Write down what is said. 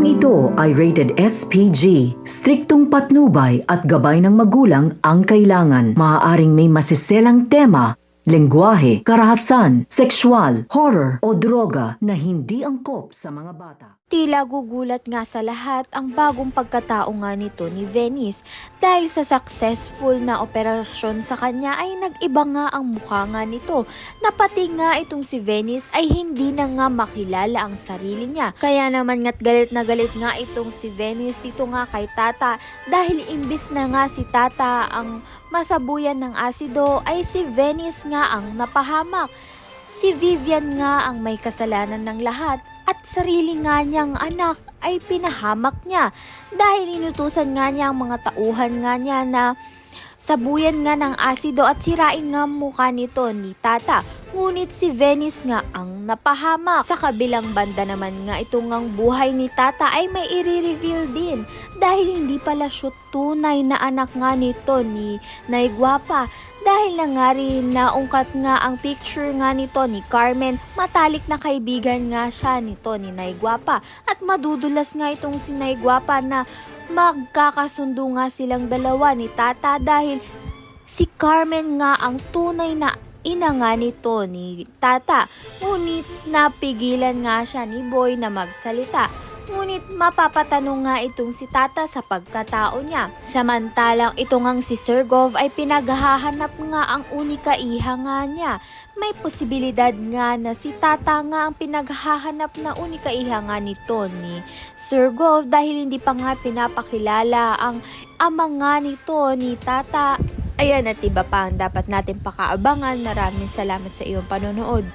Programang ito ay rated SPG. Striktong patnubay at gabay ng magulang ang kailangan. Maaaring may masiselang tema, lengguwahe, karahasan, sexual, horror o droga na hindi angkop sa mga bata. Tila gugulat nga sa lahat ang bagong pagkatao nga nito ni Venice dahil sa successful na operasyon sa kanya ay nag-iba nga ang mukha nga nito na pati nga itong si Venice ay hindi na nga makilala ang sarili niya. Kaya naman nga't galit na galit nga itong si Venice dito nga kay Tata dahil imbis na nga si Tata ang masabuyan ng asido ay si Venice nga ang napahamak. Si Vivian nga ang may kasalanan ng lahat at sarili nga niyang anak ay pinahamak niya dahil inutusan nga niya ang mga tauhan nga niya na sabuyan nga ng asido at sirain nga mukha nito ni Tata. Ngunit si Venice nga ang napahamak. Sa kabilang banda naman nga itong ang buhay ni Tata ay may i-reveal din dahil hindi pala siya tunay na anak nga nito ni Nay Guapa. Dahil na nga rin naungkat nga ang picture nga nito ni Carmen, matalik na kaibigan nga siya nito ni Nay Guapa. At madudulas nga itong si Nay Guapa na magkakasundo nga silang dalawa ni Tata dahil si Carmen nga ang tunay na ina nga nito ni Tata. Ngunit napigilan nga siya ni Boy na magsalita. Ngunit mapapatanong nga itong si Tata sa pagkatao niya. Samantalang ito ngang si Sir Gov ay pinaghahanap nga ang unika iha nga niya. May posibilidad nga na si Tata nga ang pinaghahanap na unika iha nga nito ni Sir Gov dahil hindi pa nga pinapakilala ang ama nga nito ni Tata. Ayan at iba pa ang dapat natin pakaabangan. Maraming salamat sa iyong panonood.